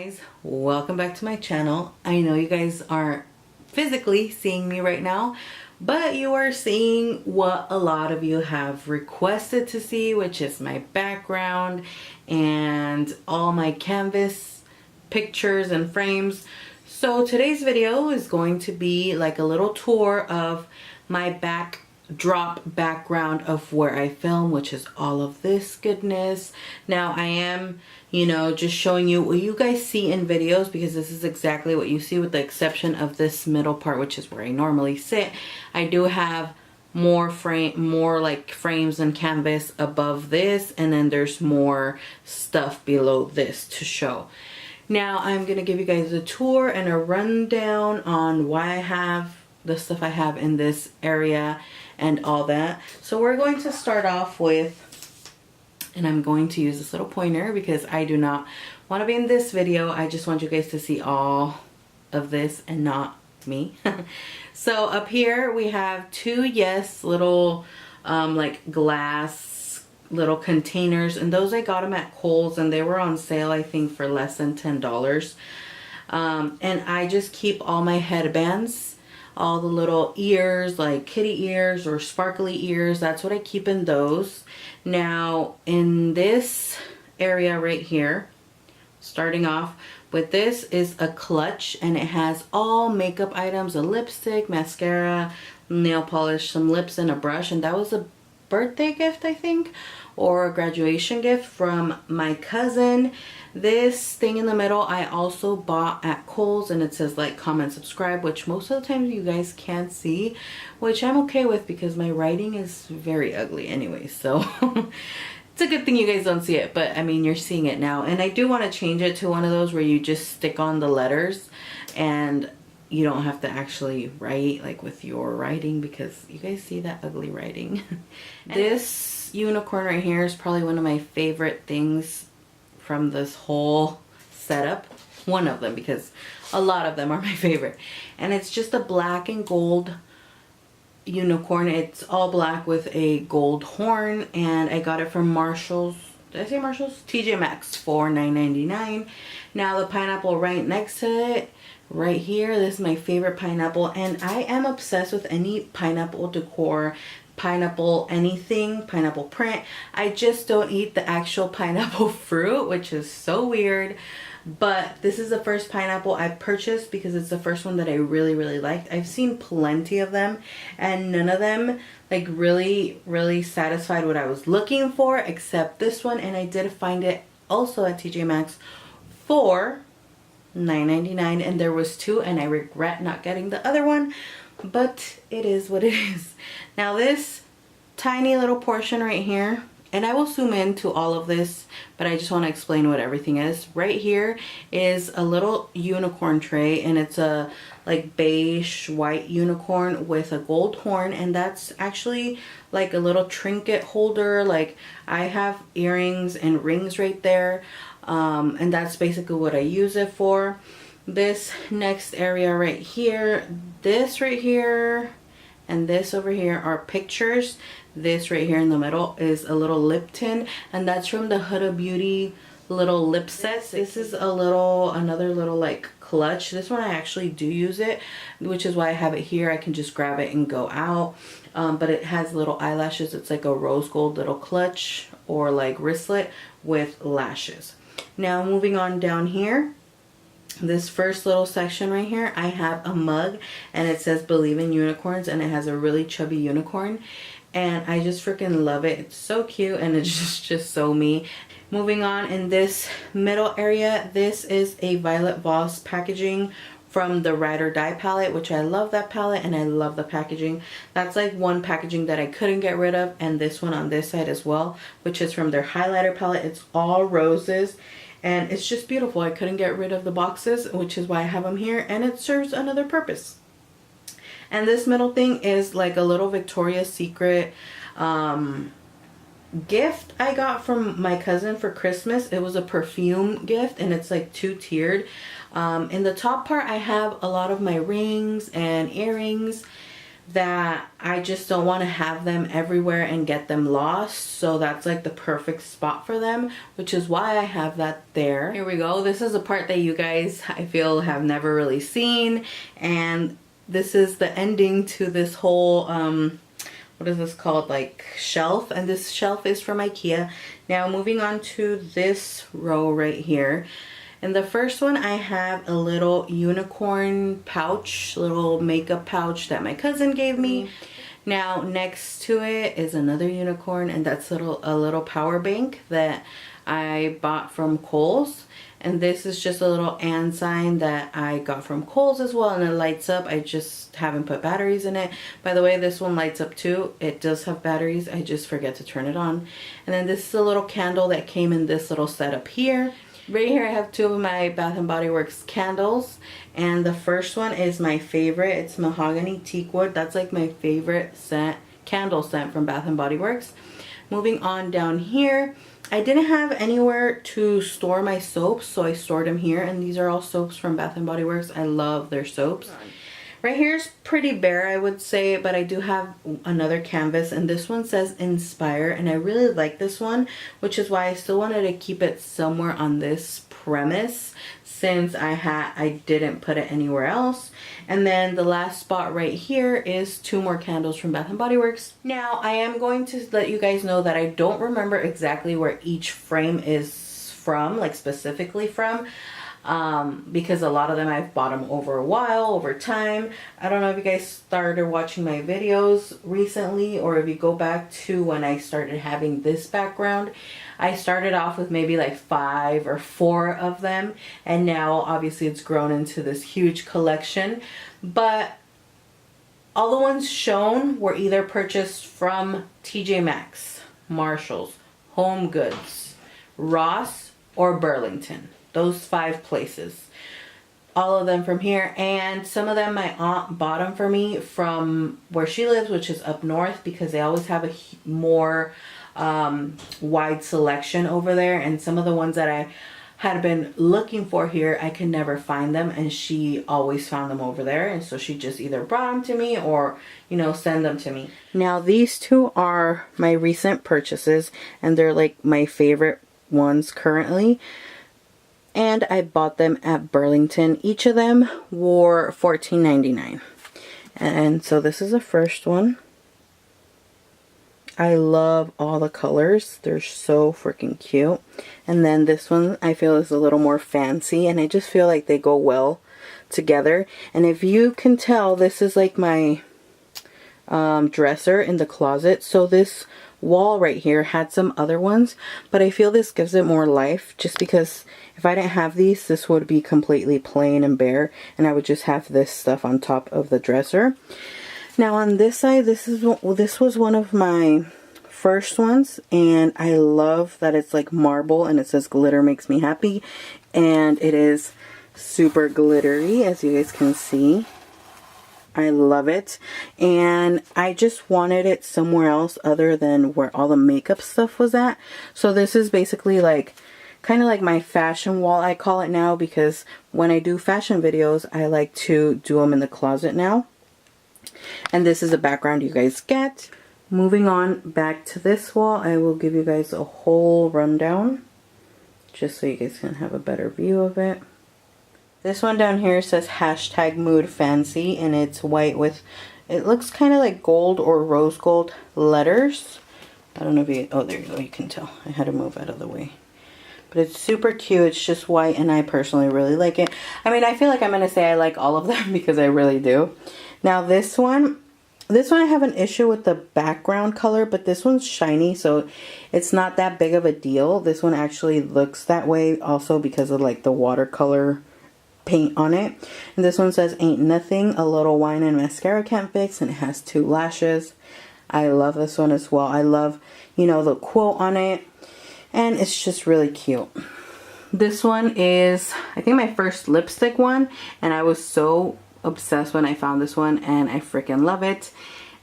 guys, welcome back to my channel. I know you guys aren't physically seeing me right now, but you are seeing what a lot of you have requested to see, which is my background and all my canvas pictures and frames. So today's video is going to be like a little tour of my backdrop background of where I film, which is all of this goodness. Now I am, just showing you what you guys see in videos, because this is exactly what you see, with the exception of this middle part, which is where I normally sit. I do have more like frames and canvas above this, and then there's more stuff below this to show. Now I'm gonna give you guys a tour and a rundown on why I have the stuff I have in this area and all that. So we're going to start off with, and I'm going to use this little pointer because I do not want to be in this video. I just want you guys to see all of this and not me. So up here we have two little like glass little containers, and those I got them at Kohl's, and they were on sale I think for less than $10. And I just keep all my headbands, all the little ears, like kitty ears or sparkly ears, that's what I keep in those. Now in this area right here, starting off with, this is a clutch, and it has all makeup items: a lipstick, mascara, nail polish, some lips, and a brush. And that was a birthday gift I think, or a graduation gift from my cousin. This thing in the middle I also bought at Kohl's, and it says like, comment, subscribe, which most of the time you guys can't see, which I'm okay with because my writing is very ugly anyway, so it's a good thing you guys don't see it, but I mean, you're seeing it now. And I do want to change it to one of those where you just stick on the letters and you don't have to actually write like with your writing, because you guys see that ugly writing. This unicorn right here is probably one of my favorite things from this whole setup. One of them, because a lot of them are my favorite. And it's just a black and gold unicorn. It's all black with a gold horn, and I got it from Marshall's. Did I say Marshall's? TJ Maxx for $9.99. Now the pineapple right next to it, right here, this is my favorite pineapple, and I am obsessed with any pineapple decor, pineapple anything, pineapple print. I just don't eat the actual pineapple fruit, which is so weird. But this is the first pineapple I purchased because it's the first one that I really liked. I've seen plenty of them, and none of them like really satisfied what I was looking for, except this one. And I did find it also at TJ Maxx for $9.99, and there was two, and I regret not getting the other one, but it is what it is. Now this tiny little portion right here, and I will zoom into all of this, but I just want to explain what everything is. Right here is a little unicorn tray, and it's a like beige white unicorn with a gold horn, and that's actually like a little trinket holder. Like I have earrings and rings right there, and that's basically what I use it for. This next area right here, this right here, and this over here are pictures. This right here in the middle is a little lip tint, and that's from the Huda Beauty little lip sets. This is another little like clutch. This one I actually do use it, which is why I have it here. I can just grab it and go out. But it has little eyelashes. It's like a rose gold little clutch or like wristlet with lashes. Now moving on down here, this first little section right here, I have a mug, and it says believe in unicorns, and it has a really chubby unicorn, and I just freaking love it. It's so cute, and it's just so me. Moving on, in this middle area, this is a Violet Voss packaging from the Ride or Die palette, which I love that palette, and I love the packaging. That's like one packaging that I couldn't get rid of, and this one on this side as well, which is from their highlighter palette. It's all roses, and it's just beautiful. I couldn't get rid of the boxes, which is why I have them here, and it serves another purpose. And this middle thing is like a little Victoria's Secret gift I got from my cousin for Christmas. It was a perfume gift, and it's like two-tiered. In the top part I have a lot of my rings and earrings, that I just don't want to have them everywhere and get them lost. So that's like the perfect spot for them, which is why I have that there. Here we go. This is a part that you guys, I feel, have never really seen. And this is the ending to this whole, what is this called? Like shelf. And this shelf is from IKEA. Now moving on to this row right here. In the first one, I have a little unicorn pouch, little makeup pouch that my cousin gave me. Now next to it is another unicorn, and that's a little power bank that I bought from Kohl's. And this is just a little and sign that I got from Kohl's as well, and it lights up. I just haven't put batteries in it. By the way, this one lights up too. It does have batteries. I just forget to turn it on. And then this is a little candle that came in this little setup here. Right here I have two of my Bath & Body Works candles, and the first one is my favorite. It's mahogany teak wood. That's like my favorite scent, candle scent from Bath & Body Works. Moving on down here, I didn't have anywhere to store my soaps, so I stored them here, and these are all soaps from Bath & Body Works. I love their soaps. Right here is pretty bare, I would say, but I do have another canvas, and this one says Inspire, and I really like this one, which is why I still wanted to keep it somewhere on this premise since I didn't put it anywhere else. And then the last spot right here is two more candles from Bath & Body Works. Now I am going to let you guys know that I don't remember exactly where each frame is from, like specifically from. Because a lot of them I've bought them over time. I don't know if you guys started watching my videos recently, or if you go back to when I started having this background. I started off with maybe like 5 or 4 of them, and now obviously it's grown into this huge collection. But all the ones shown were either purchased from TJ Maxx, Marshalls, Home Goods, Ross, or Burlington. Those 5 places. All of them from here, and some of them my aunt bought them for me from where she lives, which is up north, because they always have a more wide selection over there. And some of the ones that I had been looking for here, I could never find them, and she always found them over there, and so she just either brought them to me or, you know, send them to me. Now these two are my recent purchases, and they're like my favorite ones currently. And I bought them at Burlington. Each of them were $14.99. And so this is the first one. I love all the colors. They're so freaking cute. And then this one I feel is a little more fancy, and I just feel like they go well together. And if you can tell, this is like my dresser in the closet. So this wall right here had some other ones, but I feel this gives it more life, just because if I didn't have these, this would be completely plain and bare, and I would just have this stuff on top of the dresser. Now on this side, this was one of my first ones, and I love that it's like marble and it says glitter makes me happy, and it is super glittery, as you guys can see. I love it, and I just wanted it somewhere else other than where all the makeup stuff was at. So this is basically like kind of like my fashion wall, I call it now, because when I do fashion videos, I like to do them in the closet now. And this is the background you guys get. Moving on back to this wall, I will give you guys a whole rundown just so you guys can have a better view of it. This one down here says hashtag mood fancy, and it's white with, it looks kind of like gold or rose gold letters. I don't know if you, oh there you go, you can tell. I had to move out of the way. But it's super cute. It's just white, and I personally really like it. I mean, I feel like I'm going to say I like all of them because I really do. Now this one I have an issue with the background color, but this one's shiny, so it's not that big of a deal. This one actually looks that way also because of like the watercolor paint on it. And this one says ain't nothing, a little wine and mascara can't fix, and it has 2 lashes. I love this one as well. I love, you know, the quote on it, and it's just really cute. This one is, I think, my first lipstick one, and I was so obsessed when I found this one, and I freaking love it.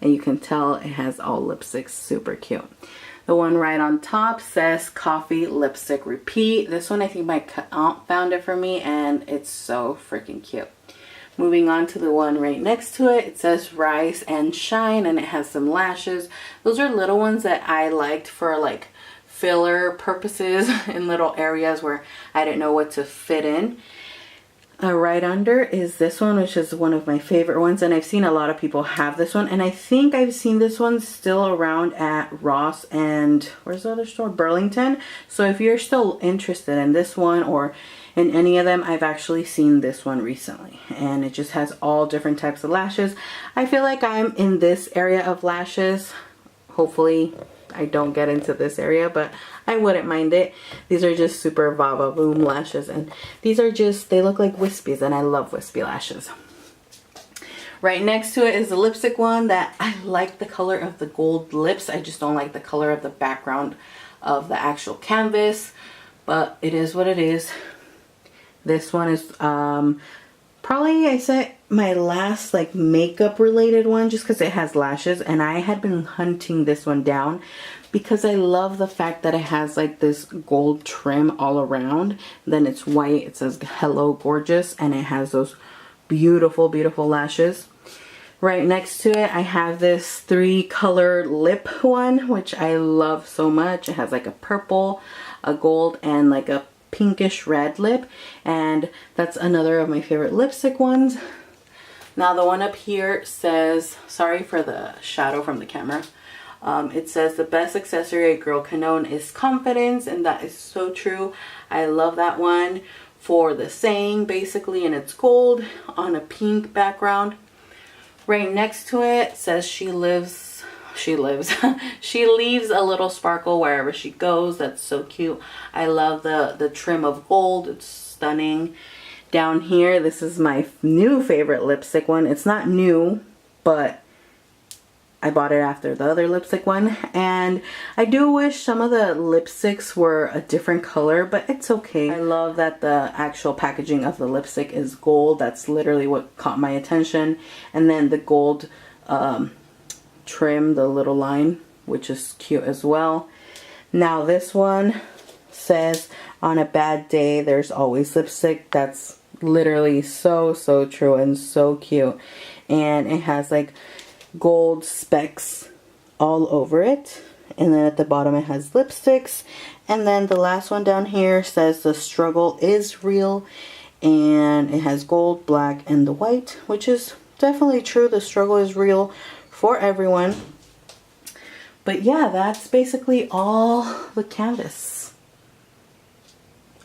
And you can tell it has all lipsticks. Super cute. The one right on top says Coffee Lipstick Repeat. This one, I think my aunt found it for me, and it's so freaking cute. Moving on to the one right next to it, it says Rise and Shine, and it has some lashes. Those are little ones that I liked for like filler purposes in little areas where I didn't know what to fit in. Right under is this one, which is one of my favorite ones, and I've seen a lot of people have this one, and I think I've seen this one still around at Ross and where's the other store, Burlington. So if you're still interested in this one or in any of them, I've actually seen this one recently, and it just has all different types of lashes. I feel like I'm in this area of lashes. Hopefully I don't get into this area, but I wouldn't mind it. These are just super Vava Boom lashes, and these are just, they look like wispies, and I love wispy lashes. Right next to it is the lipstick one that I like the color of the gold lips. I just don't like the color of the background of the actual canvas, but it is what it is. This one is probably, I said, my last like makeup related one, just because it has lashes, and I had been hunting this one down because I love the fact that it has like this gold trim all around. Then it's white, it says Hello Gorgeous, and it has those beautiful, beautiful lashes. Right next to it, I have this 3-color lip one, which I love so much. It has like a purple, a gold, and like a pinkish red lip, and that's another of my favorite lipstick ones. Now the one up here says, sorry for the shadow from the camera, it says the best accessory a girl can own is confidence, and that is so true. I love that one for the saying basically, and it's gold on a pink background. Right next to it says she leaves she leaves a little sparkle wherever she goes. That's so cute. I love the trim of gold. It's stunning. Down here, this is my new favorite lipstick one. It's not new, but I bought it after the other lipstick one, and I do wish some of the lipsticks were a different color, but it's okay. I love that the actual packaging of the lipstick is gold. That's literally what caught my attention. And then the gold trim, the little line, which is cute as well. Now this one says, on a bad day there's always lipstick. That's literally so true and so cute, and it has like gold specks all over it, and then at the bottom it has lipsticks. And then the last one down here says the struggle is real, and it has gold, black, and the white, which is definitely true. The struggle is real for everyone. But yeah, that's basically all the canvas,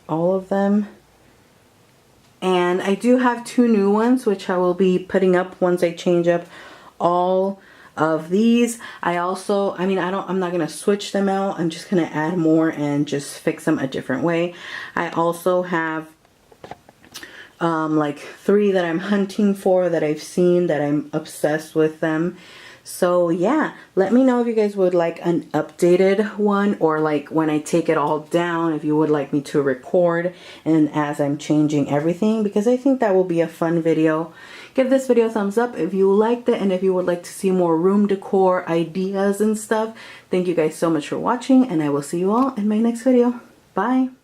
all of them. And I do have 2 new ones, which I will be putting up once I change up all of these. I'm not gonna switch them out. I'm just gonna add more and just fix them a different way. I also have like 3 that I'm hunting for, that I've seen, that I'm obsessed with them. So yeah, let me know if you guys would like an updated one, or like when I take it all down, if you would like me to record and as I'm changing everything, because I think that will be a fun video. Give this video a thumbs up if you liked it, and if you would like to see more room decor ideas and stuff. Thank you guys so much for watching, and I will see you all in my next video. Bye!